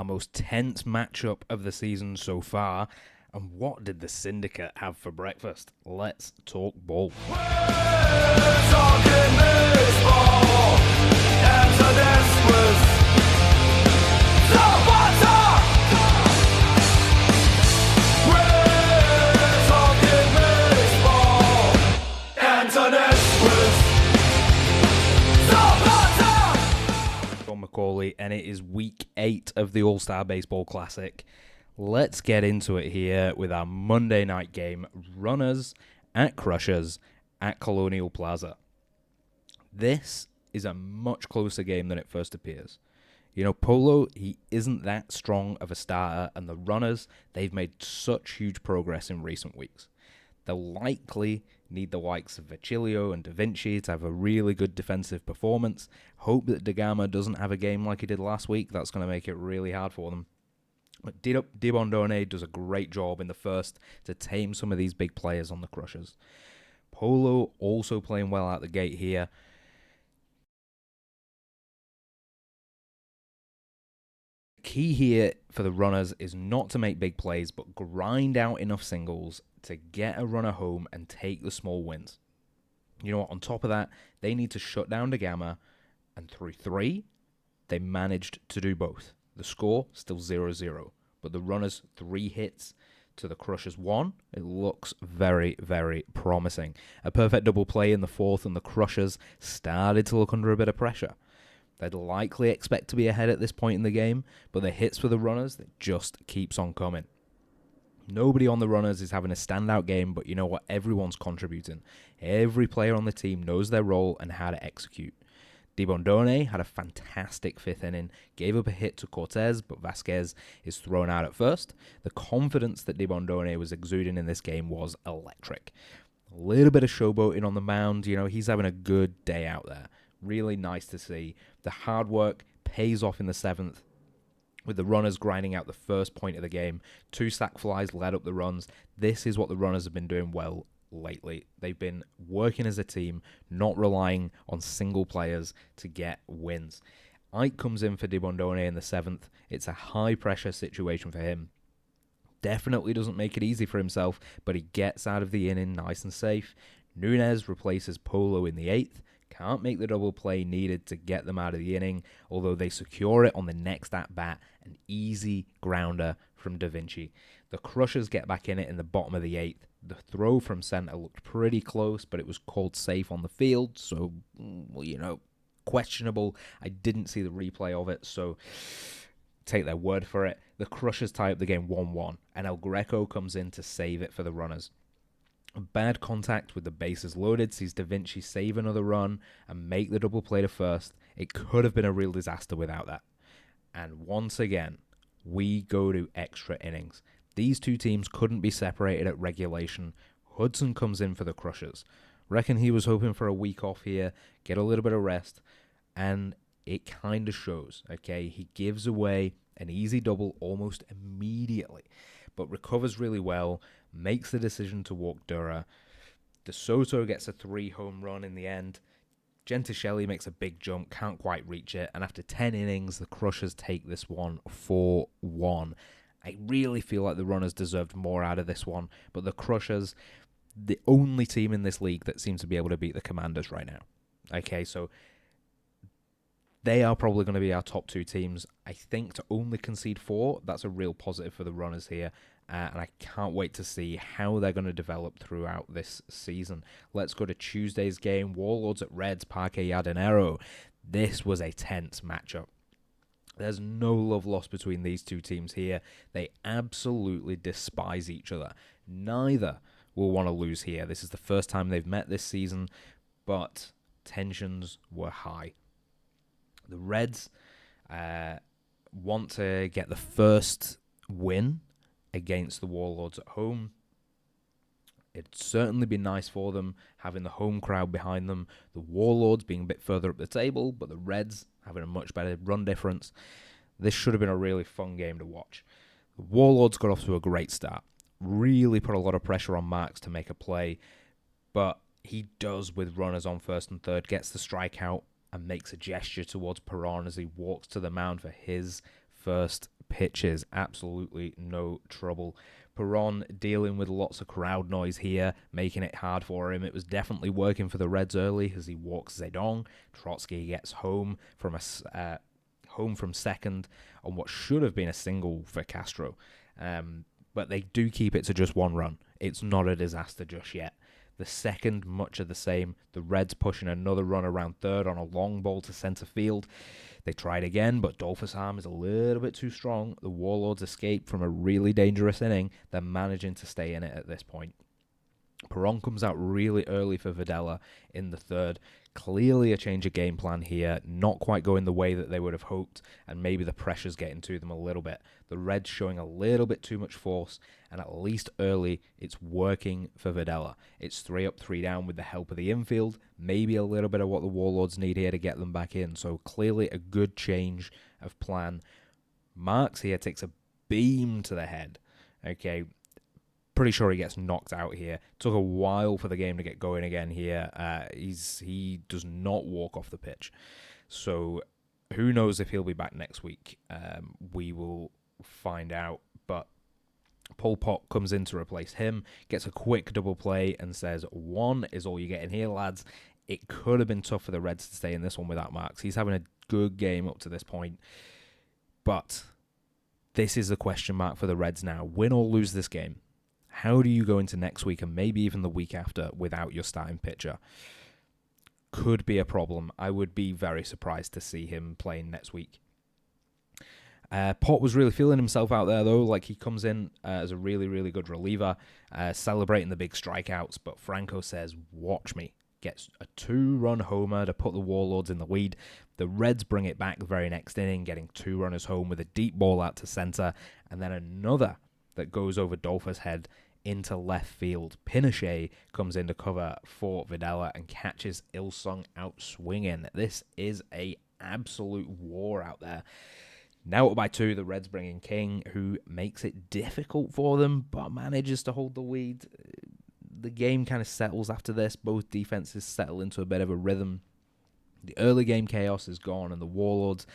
our most tense matchup of the season so far. And what did the Syndicate have for breakfast? Let's talk ball. We're talking baseball, and so this was the butter. We're talking baseball, and so this was the butter. John McCauley, and it is week 8 of the All-Star Baseball Classic. Let's get into it here with our Monday night game, Runners at Crushers at Colonial Plaza. This is a much closer game than it first appears. You know, Polo, he isn't that strong of a starter, and the Runners, they've made such huge progress in recent weeks. They'll likely need the likes of Vecchilio and Da Vinci to have a really good defensive performance. Hope that DeGama doesn't have a game like he did last week. That's going to make it really hard for them. But Dibondone does a great job in the first to tame some of these big players on the Crushers. Polo also playing well out the gate here. Key here for the Runners is not to make big plays, but grind out enough singles to get a runner home and take the small wins. You know what? On top of that, they need to shut down DeGama, and through 3, they managed to do both. The score, still 0-0. But the Runners 3 hits to the Crushers 1. It looks very, very promising. A perfect double play in the 4th, and the Crushers started to look under a bit of pressure. They'd likely expect to be ahead at this point in the game, but the hits for the Runners, that just keeps on coming. Nobody on the Runners is having a standout game, but you know what? Everyone's contributing. Every player on the team knows their role and how to execute. Dibondone had a fantastic 5th inning, gave up a hit to Cortez, but Vasquez is thrown out at first. The confidence that Dibondone was exuding in this game was electric. A little bit of showboating on the mound, you know, he's having a good day out there. Really nice to see. The hard work pays off in the 7th, with the Runners grinding out the first point of the game. 2 sac flies led up the runs. This is what the Runners have been doing well lately. They've been working as a team, not relying on single players to get wins. Ike comes in for Dibondone in the 7th. It's a high pressure situation for him. Definitely doesn't make it easy for himself, but he gets out of the inning nice and safe. Nunez replaces Polo in the 8th. Can't make the double play needed to get them out of the inning, although they secure it on the next at-bat, an easy grounder from Da Vinci. The Crushers get back in it in the bottom of the 8th. The throw from center looked pretty close, but it was called safe on the field, so, well, you know, questionable. I didn't see the replay of it, so take their word for it. The Crushers tie up the game 1-1, and El Greco comes in to save it for the Runners. A bad contact with the bases loaded sees Da Vinci save another run and make the double play to first. It could have been a real disaster without that. And once again, we go to extra innings. These two teams couldn't be separated at regulation. Hudson comes in for the Crushers. Reckon he was hoping for a week off here, get a little bit of rest, and it kind of shows, okay? He gives away an easy double almost immediately, but recovers really well, makes the decision to walk Dura. DeSoto gets a 3-home run in the end. Genticelli makes a big jump, can't quite reach it, and after 10 innings, the Crushers take this one 4-1. I really feel like the Runners deserved more out of this one, but the Crushers, the only team in this league that seems to be able to beat the Commanders right now. Okay, so they are probably going to be our top 2 teams. I think to only concede 4, that's a real positive for the Runners here, and I can't wait to see how they're going to develop throughout this season. Let's go to Tuesday's game, Warlords at Reds, Parque Yardenero. This was a tense matchup. There's no love lost between these two teams here. They absolutely despise each other. Neither will want to lose here. This is the first time they've met this season, but tensions were high. The Reds want to get the first win against the Warlords at home. It'd certainly be nice for them having the home crowd behind them. The Warlords being a bit further up the table, but the Reds having a much better run difference. This should have been a really fun game to watch. The Warlords got off to a great start. Really put a lot of pressure on Marks to make a play, but he does with runners on first and third, gets the strikeout and makes a gesture towards Perron as he walks to the mound for his first pitches. Absolutely no trouble. Perron dealing with lots of crowd noise here, making it hard for him. It was definitely working for the Reds early as he walks Zedong. Trotsky gets home from second on what should have been a single for Castro. But they do keep it to just one run. It's not a disaster just yet. The second, much of the same. The Reds pushing another run around third on a long ball to center field. They tried again, but Dolphus' arm is a little bit too strong. The Warlords escape from a really dangerous inning. They're managing to stay in it at this point. Perron comes out really early for Videla in the third. Clearly a change of game plan here, not quite going the way that they would have hoped, and maybe the pressure's getting to them a little bit. The Reds showing a little bit too much force, and at least early, it's working for Videla. It's 3 up, 3 down with the help of the infield, maybe a little bit of what the Warlords need here to get them back in, so clearly a good change of plan. Marks here takes a beam to the head. Okay, pretty sure he gets knocked out here. Took a while for the game to get going again here. He does not walk off the pitch. So who knows if he'll be back next week. We will find out. But Pol Pot comes in to replace him, gets a quick double play and says, 1 is all you get in here, lads. It could have been tough for the Reds to stay in this one without Marks. He's having a good game up to this point. But this is the question mark for the Reds now. Win or lose this game. How do you go into next week and maybe even the week after without your starting pitcher? Could be a problem. I would be very surprised to see him playing next week. Pot was really feeling himself out there, though. Like, he comes in as a really, really good reliever, celebrating the big strikeouts. But Franco says, watch me. Gets a 2-run homer to put the Warlords in the lead. The Reds bring it back the very next inning, getting 2 runners home with a deep ball out to center. And then another that goes over Dolphus' head into left field. Pinochet comes in to cover for Videla and catches Ilsung out swinging. This is a absolute war out there. Now up by 2, the Reds bring in King, who makes it difficult for them, but manages to hold the lead. The game kind of settles after this. Both defenses settle into a bit of a rhythm. The early game chaos is gone, and the Warlords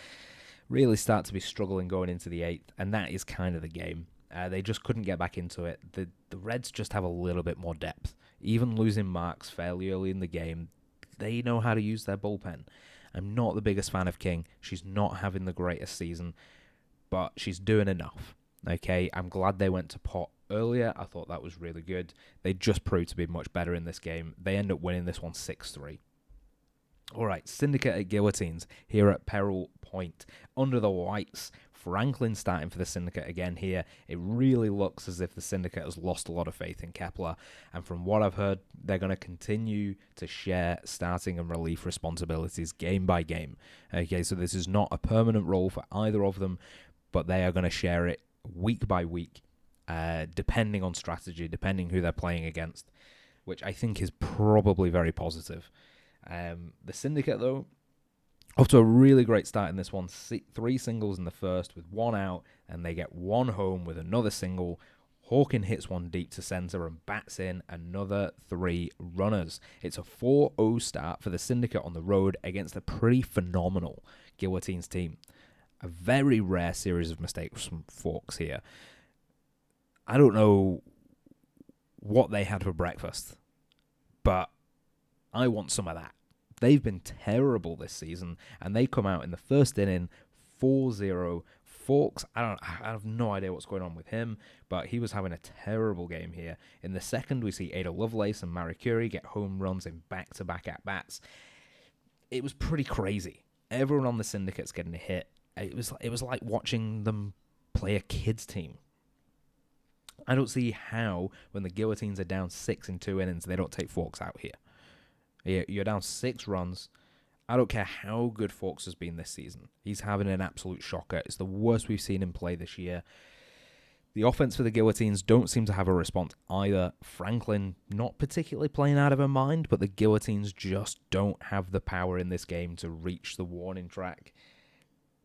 really start to be struggling going into the 8th, and that is kind of the game. They just couldn't get back into it. The Reds just have a little bit more depth. Even losing Marks fairly early in the game, they know how to use their bullpen. I'm not the biggest fan of King. She's not having the greatest season, but she's doing enough. Okay, I'm glad they went to Pot earlier. I thought that was really good. They just proved to be much better in this game. They end up winning this one 6-3. All right, Syndicate at Guillotines here at Peril Point. Under the Whites, Franklin starting for the Syndicate again here. It really looks as if the Syndicate has lost a lot of faith in Kepler. And from what I've heard, they're going to continue to share starting and relief responsibilities game by game. Okay, so this is not a permanent role for either of them, but they are going to share it week by week, depending on strategy, depending who they're playing against, which I think is probably very positive. The Syndicate, though, off to a really great start in this one. 3 singles in the first with 1 out, and they get 1 home with another single. Hawkin hits 1 deep to center and bats in another 3 runners. It's a 4-0 start for the Syndicate on the road against a pretty phenomenal Guillotines team. A very rare series of mistakes from Fawkes here. I don't know what they had for breakfast, but I want some of that. They've been terrible this season, and they come out in the first inning 4-0. Fawkes, I have no idea what's going on with him, but he was having a terrible game here. In the second, we see Ada Lovelace and Marie Curie get home runs in back-to-back at-bats. It was pretty crazy. Everyone on the Syndicate's getting a hit. It was like watching them play a kids team. I don't see how, when the Guillotines are down 6 in 2 innings, they don't take Fawkes out here. You're down 6 runs. I don't care how good Fawkes has been this season. He's having an absolute shocker. It's the worst we've seen him play this year. The offense for the Guillotines don't seem to have a response either. Franklin not particularly playing out of her mind, but the Guillotines just don't have the power in this game to reach the warning track.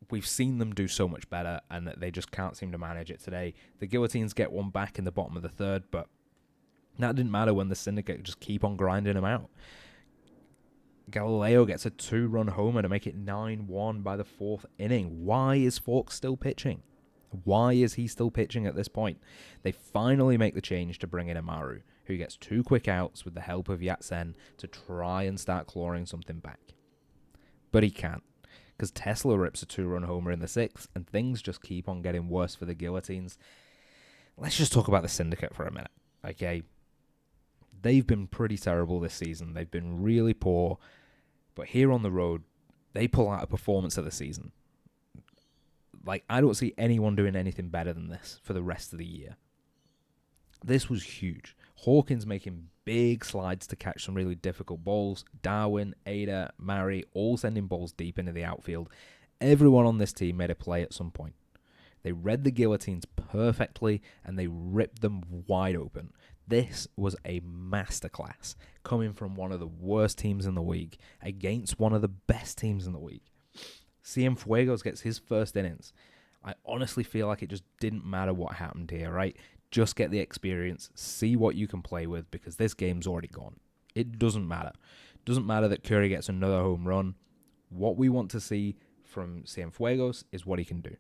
We've seen them do so much better, and they just can't seem to manage it today. The Guillotines get 1 back in the bottom of the 3rd, but that didn't matter when the Syndicate just keep on grinding them out. Galileo gets a 2-run homer to make it 9-1 by the 4th inning. Why is FAWKED still pitching? Why is he still pitching at this point? They finally make the change to bring in Amaru, who gets 2 quick outs with the help of Yatsen to try and start clawing something back. But he can't, because Tesla rips a 2-run homer in the 6th, and things just keep on getting worse for the Guillotines. Let's just talk about the Syndicate for a minute, okay? They've been pretty terrible this season. They've been really poor, but here on the road, they pull out a performance of the season. Like, I don't see anyone doing anything better than this for the rest of the year. This was huge. Hawkins making big slides to catch some really difficult balls. Darwin, Ada, Mary, all sending balls deep into the outfield. Everyone on this team made a play at some point. They read the Guillotines perfectly, and they ripped them wide open. This was a masterclass, coming from one of the worst teams in the league against one of the best teams in the league. Cienfuegos gets his first innings. I honestly feel like it just didn't matter what happened here, right? Just get the experience, see what you can play with, because this game's already gone. It doesn't matter. It doesn't matter that Curry gets another home run. What we want to see from Cienfuegos is what he can do.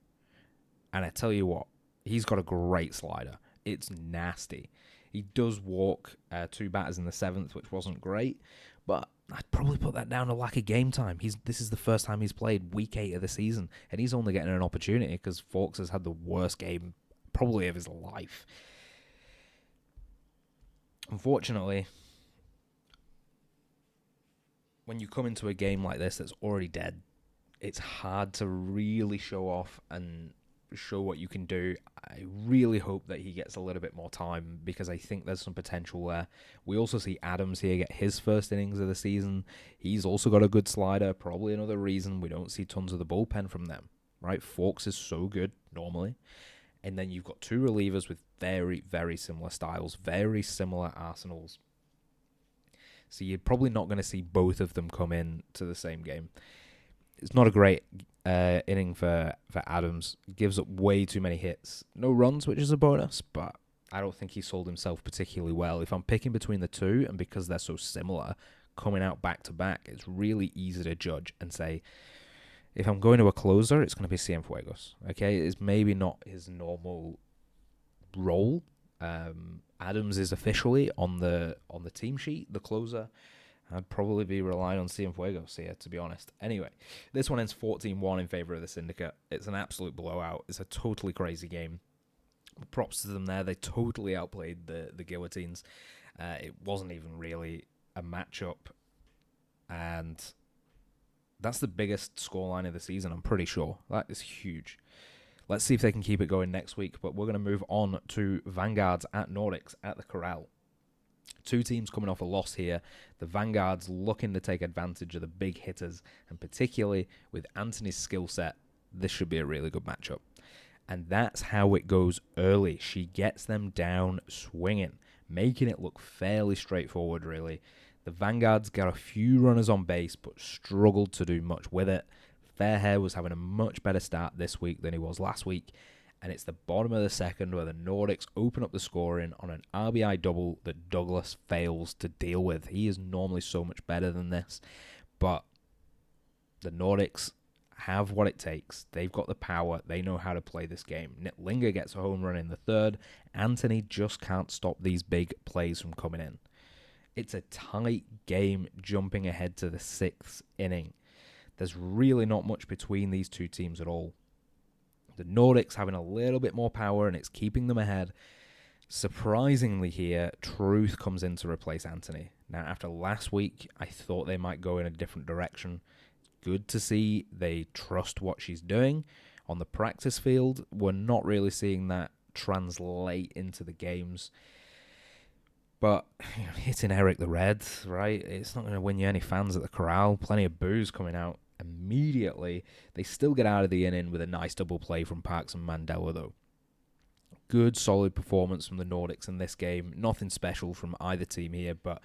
And I tell you what, he's got a great slider. It's nasty. He does walk 2 batters in the 7th, which wasn't great, but I'd probably put that down to lack of game time. This is the first time he's played week 8 of the season, and he's only getting an opportunity because FAWKED has had the worst game probably of his life. Unfortunately, when you come into a game like this that's already dead, it's hard to really show off and show what you can do. I really hope that he gets a little bit more time because I think there's some potential there. We also see Adams here get his first innings of the season. He's also got a good slider, probably another reason we don't see tons of the bullpen from them, right? FAWKED is so good normally. And then you've got 2 relievers with very, very similar styles, very similar arsenals. So you're probably not going to see both of them come in to the same game. It's not a great inning for Adams. Gives up way too many hits. No runs, which is a bonus, but I don't think he sold himself particularly well. If I'm picking between the two, and because they're so similar, coming out back-to-back, it's really easy to judge and say, if I'm going to a closer, it's going to be Cienfuegos. Okay, it's maybe not his normal role. Adams is officially on the team sheet, the closer. I'd probably be relying on Cienfuegos here, to be honest. Anyway, this one ends 14-1 in favor of the Syndicate. It's an absolute blowout. It's a totally crazy game. Props to them there. They totally outplayed the Guillotines. It wasn't even really a matchup. And that's the biggest scoreline of the season, I'm pretty sure. That is huge. Let's see if they can keep it going next week. But we're going to move on to Vanguards at Nordics at the Corral. 2 teams coming off a loss here. The Vanguards looking to take advantage of the big hitters, and particularly with Anthony's skill set, this should be a really good matchup. And that's how it goes early. She gets them down swinging, making it look fairly straightforward, really. The Vanguards got a few runners on base, but struggled to do much with it. Fairhair was having a much better start this week than he was last week. And it's the bottom of the 2nd where the Nordics open up the scoring on an RBI double that Douglas fails to deal with. He is normally so much better than this. But the Nordics have what it takes. They've got the power. They know how to play this game. Nitlinger gets a home run in the 3rd. Anthony just can't stop these big plays from coming in. It's a tight game jumping ahead to the 6th inning. There's really not much between these 2 teams at all. The Nordics having a little bit more power, and it's keeping them ahead. Surprisingly here, Truth comes in to replace Anthony. Now, after last week, I thought they might go in a different direction. Good to see they trust what she's doing. On the practice field, we're not really seeing that translate into the games. But hitting Eric the Red, right? It's not going to win you any fans at the Corral. Plenty of boos coming out immediately. They still get out of the inning with a nice double play from Parks and Mandela, though. Good, solid performance from the Nordics in this game. Nothing special from either team here, but,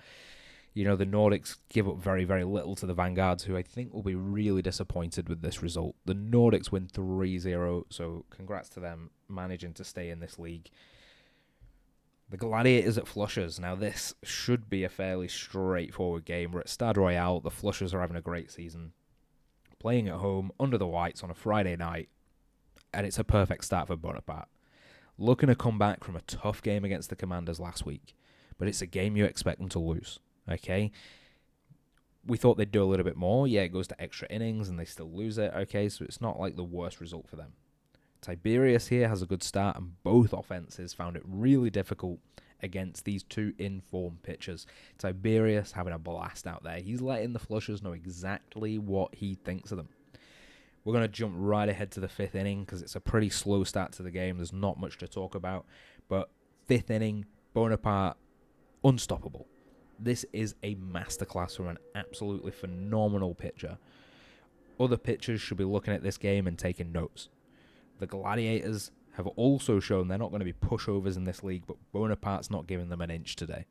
you know, the Nordics give up very, very little to the Vanguards, who I think will be really disappointed with this result. The Nordics win 3-0, so congrats to them managing to stay in this league. The Gladiators at Flushers. Now, this should be a fairly straightforward game. We're at Stade Royale. The Flushers are having a great season. Playing at home, under the Whites on a Friday night. And it's a perfect start for Bonaparte. Looking to come back from a tough game against the Commanders last week. But it's a game you expect them to lose. Okay? We thought they'd do a little bit more. Yeah, it goes to extra innings and they still lose it. Okay, so it's not like the worst result for them. Tiberius here has a good start, and both offenses found it really difficult against these two informed pitchers. Tiberius having a blast out there. He's letting the Flushers know exactly what he thinks of them. We're going to jump right ahead to the fifth inning because it's a pretty slow start to the game. There's not much to talk about. But fifth inning, Bonaparte, unstoppable. This is a masterclass from an absolutely phenomenal pitcher. Other pitchers should be looking at this game and taking notes. The Gladiators have also shown they're not going to be pushovers in this league, but Bonaparte's not giving them an inch today.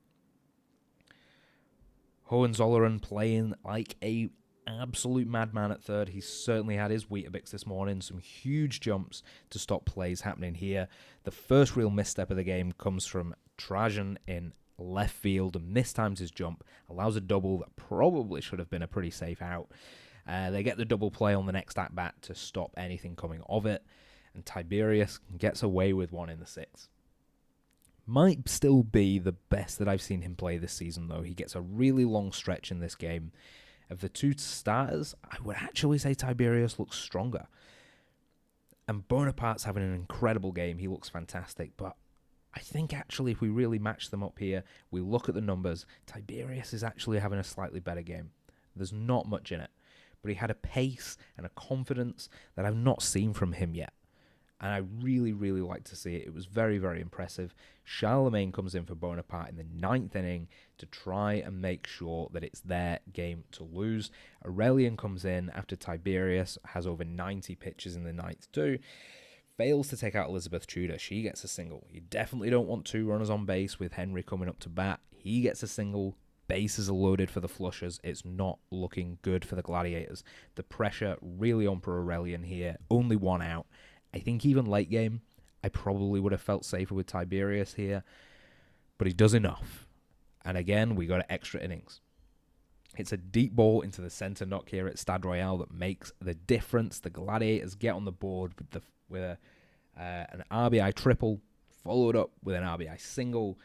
Hohenzollern playing like a absolute madman at third. He's certainly had his Weetabix this morning. Some huge jumps to stop plays happening here. The first real misstep of the game comes from Trajan in left field and mistimes his jump, allows a double that probably should have been a pretty safe out. They get the double play on the next at-bat to stop anything coming of it, and Tiberius gets away with one in the sixth. Might still be the best that I've seen him play this season, though. He gets a really long stretch in this game. Of the two starters, I would actually say Tiberius looks stronger. And Bonaparte's having an incredible game. He looks fantastic, but I think actually if we really match them up here, we look at the numbers, Tiberius is actually having a slightly better game. There's not much in it, but he had a pace and a confidence that I've not seen from him yet. And I really, really like to see it. It was very, very impressive. Charlemagne comes in for Bonaparte in the ninth inning to try and make sure that it's their game to lose. Aurelian comes in after Tiberius has over 90 pitches in the ninth too. Fails to take out Elizabeth Tudor. She gets a single. You definitely don't want two runners on base with Henry coming up to bat. He gets a single. Bases are loaded for the Flushers. It's not looking good for the Gladiators. The pressure really on for Aurelian here. Only one out. I think even late game, I probably would have felt safer with Tiberius here, but he does enough. And again, we go to extra innings. It's a deep ball into the center knock here at Stade Royale that makes the difference. The Gladiators get on the board with an RBI triple, followed up with an RBI single.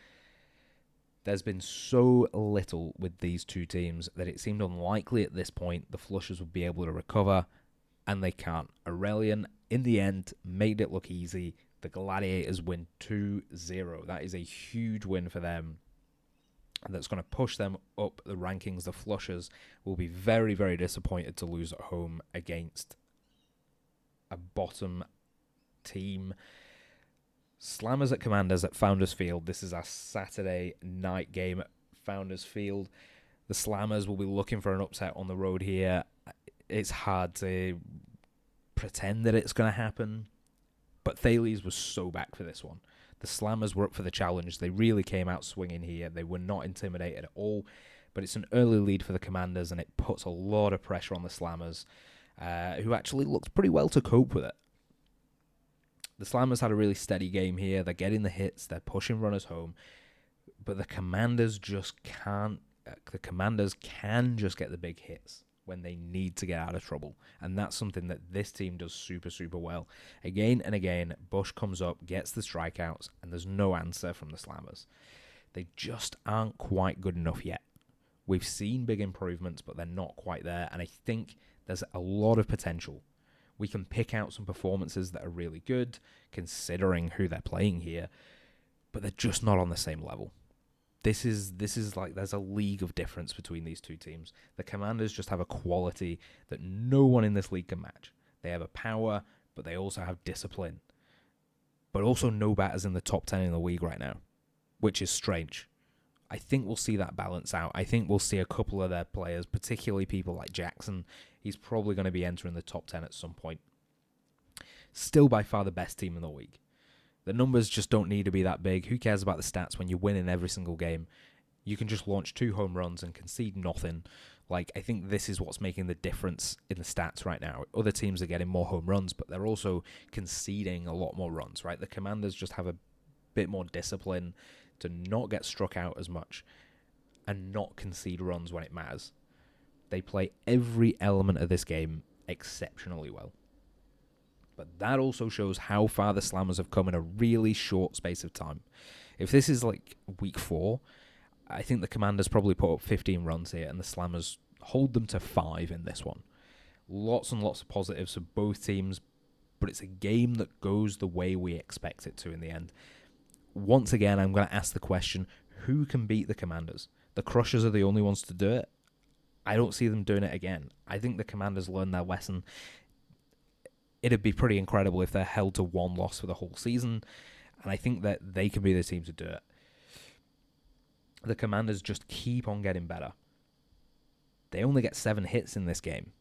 There's been so little with these two teams that it seemed unlikely at this point the Flushers would be able to recover, and they can't. Aurelian, in the end, made it look easy. The Gladiators win 2-0. That is a huge win for them. And that's going to push them up the rankings. The Flushers will be very, very disappointed to lose at home against a bottom team. Slammers at Commanders at Founders Field. This is our Saturday night game at Founders Field. The Slammers will be looking for an upset on the road here. It's hard to pretend that it's going to happen, but Thales was so back for this one. The Slammers were up for the challenge. They really came out swinging here. They were not intimidated at all, but it's an early lead for the Commanders, and it puts a lot of pressure on the Slammers, who actually looked pretty well to cope with it. The Slammers had a really steady game here. They're getting the hits. They're pushing runners home, but the Commanders just can't. The Commanders can just get the big hits when they need to get out of trouble. And that's something that this team does super, super well. Again and again, Bush comes up, gets the strikeouts, and there's no answer from the Slammers. They just aren't quite good enough yet. We've seen big improvements, but they're not quite there. And I think there's a lot of potential. We can pick out some performances that are really good, considering who they're playing here, but they're just not on the same level. This is like there's a league of difference between these two teams. The Commanders just have a quality that no one in this league can match. They have a power, but they also have discipline. But also no batters in the top 10 in the league right now, which is strange. I think we'll see that balance out. I think we'll see a couple of their players, particularly people like Jackson. He's probably going to be entering the top 10 at some point. Still by far the best team in the league. The numbers just don't need to be that big. Who cares about the stats when you're winning every single game? You can just launch 2 home runs and concede nothing. Like, I think this is what's making the difference in the stats right now. Other teams are getting more home runs, but they're also conceding a lot more runs, right? The Commanders just have a bit more discipline, to not get struck out as much, and not concede runs when it matters. They play every element of this game exceptionally well. But that also shows how far the Slammers have come in a really short space of time. If this is like week 4, I think the Commanders probably put up 15 runs here, and the Slammers hold them to 5 in this one. Lots and lots of positives for both teams, but it's a game that goes the way we expect it to in the end. Once again, I'm going to ask the question, who can beat the Commanders? The Crushers are the only ones to do it. I don't see them doing it again. I think the Commanders learned their lesson. It'd be pretty incredible if they're held to 1 loss for the whole season, and I think that they can be the team to do it. The Commanders just keep on getting better. They only get 7 hits in this game,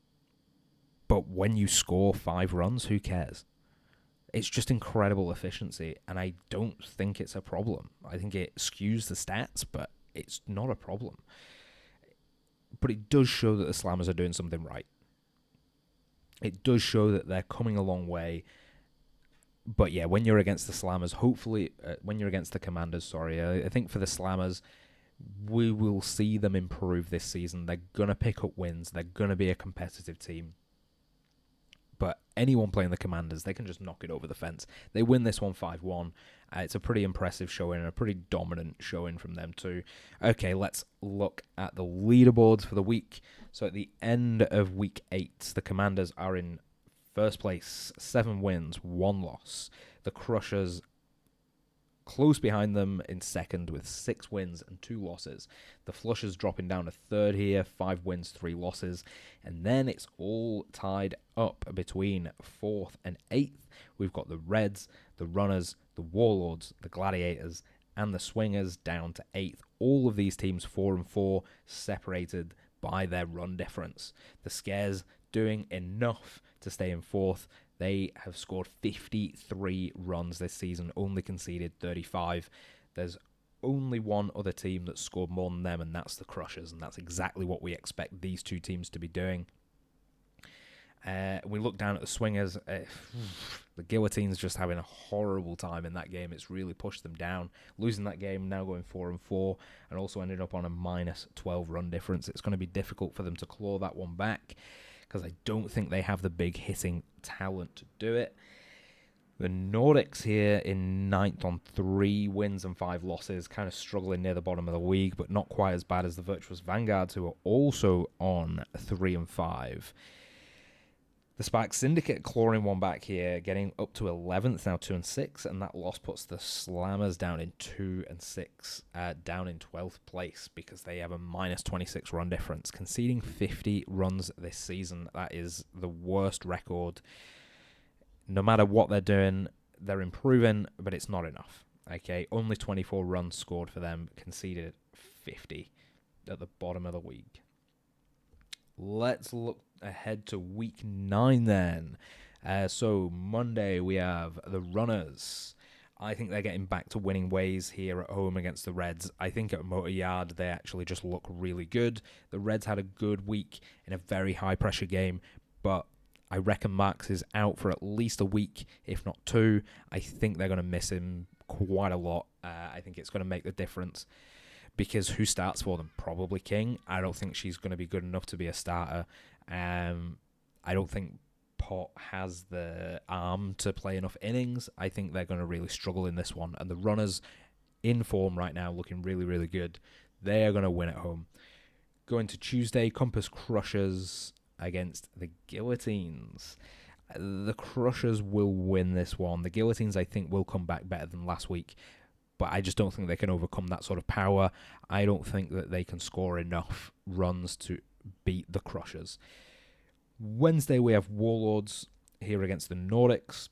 but when you score 5 runs, who cares? It's just incredible efficiency, and I don't think it's a problem. I think it skews the stats, but it's not a problem. But it does show that the Slammers are doing something right. It does show that they're coming a long way. But yeah, when you're against the Slammers, hopefully, when you're against the Commanders, I think for the Slammers, we will see them improve this season. They're going to pick up wins. They're going to be a competitive team. But anyone playing the Commanders, they can just knock it over the fence. They win this one 5-1. It's a pretty impressive showing and a pretty dominant showing from them too. Okay, let's look at the leaderboards for the week. So at the end of week 8, the Commanders are in first place, 7 wins, 1 loss. The Crushers close behind them in second with 6 wins and 2 losses. The Flushers dropping down to third here, 5 wins, 3 losses. And then it's all tied up between 4th and 8th. We've got the Reds, the Runners, the Warlords, the Gladiators, and the Swingers down to 8th. All of these teams 4-4, separated by their run difference. The Scares doing enough to stay in 4th. They have scored 53 runs this season, only conceded 35. There's only one other team that's scored more than them, and that's the Crushers, and that's exactly what we expect these two teams to be doing. We look down at the Swingers. The Guillotines just having a horrible time in that game. It's really pushed them down. Losing that game, now going 4-4, and also ended up on a minus 12 run difference. It's going to be difficult for them to claw that one back, because I don't think they have the big hitting talent to do it. The Nordics here in 9th on 3 wins and 5 losses, kind of struggling near the bottom of the league, but not quite as bad as the Virtuous Vanguards, who are also on 3-5. The Spark Syndicate clawing one back here, getting up to 11th, now 2-6, and that loss puts the Slammers down in 2-6, down in 12th place, because they have a minus 26 run difference, conceding 50 runs this season. That is the worst record. No matter what they're doing, they're improving, but it's not enough. Okay, only 24 runs scored for them, conceded 50 at the bottom of the league. Let's look ahead to week 9 then. So Monday we have the Runners. I think they're getting back to winning ways here at home against the Reds. I think at Motor Yard they actually just look really good. The Reds had a good week in a very high pressure game, but I reckon Marks is out for at least a week, if not 2. I think they're going to miss him quite a lot. I think it's going to make the difference. Because who starts for them? Probably King. I don't think she's going to be good enough to be a starter. I don't think Pot has the arm to play enough innings. I think they're going to really struggle in this one. And the Runners, in form right now, looking really, really good. They are going to win at home. Going to Tuesday, Compass Crushers against the Guillotines. The Crushers will win this one. The Guillotines, I think, will come back better than last week. But I just don't think they can overcome that sort of power. I don't think that they can score enough runs to beat the Crushers. Wednesday, we have Warlords here against the Nordics.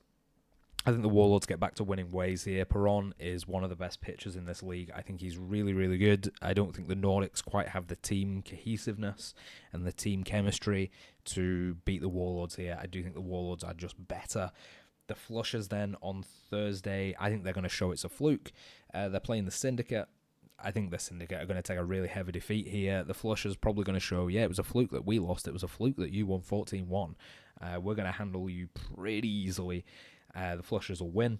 I think the Warlords get back to winning ways here. Perron is one of the best pitchers in this league. I think he's really, really good. I don't think the Nordics quite have the team cohesiveness and the team chemistry to beat the Warlords here. I do think the Warlords are just better. The Flushers then on Thursday, I think they're going to show it's a fluke. They're playing the Syndicate. I think the Syndicate are going to take a really heavy defeat here. The Flushers probably going to show, it was a fluke that we lost. It was a fluke that you won 14-1. We're going to handle you pretty easily. The Flushers will win.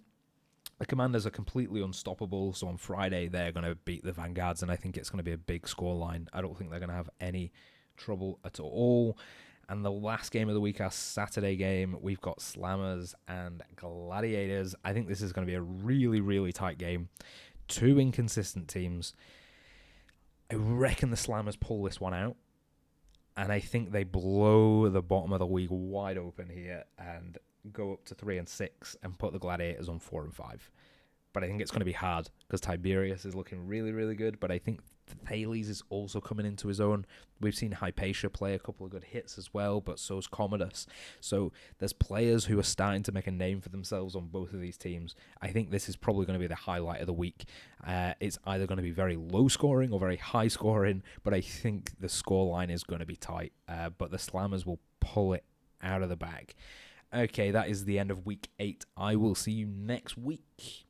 The Commanders are completely unstoppable, so on Friday they're going to beat the Vanguards, and I think it's going to be a big scoreline. I don't think they're going to have any trouble at all. And the last game of the week, our Saturday game, we've got Slammers and Gladiators. I think this is going to be a really, really tight game. Two inconsistent teams. I reckon the Slammers pull this one out, and I think they blow the bottom of the league wide open here and go up to 3-6 and put the Gladiators on 4-5. But I think it's going to be hard because Tiberius is looking really, really good. But I think Thales is also coming into his own. We've seen Hypatia play a couple of good hits as well, but so's Commodus. So there's players who are starting to make a name for themselves on both of these teams. I think this is probably going to be the highlight of the week. It's either going to be very low scoring or very high scoring, but I think the scoreline is going to be tight. But the Slammers will pull it out of the bag. Okay, that is the end of week 8. I will see you next week.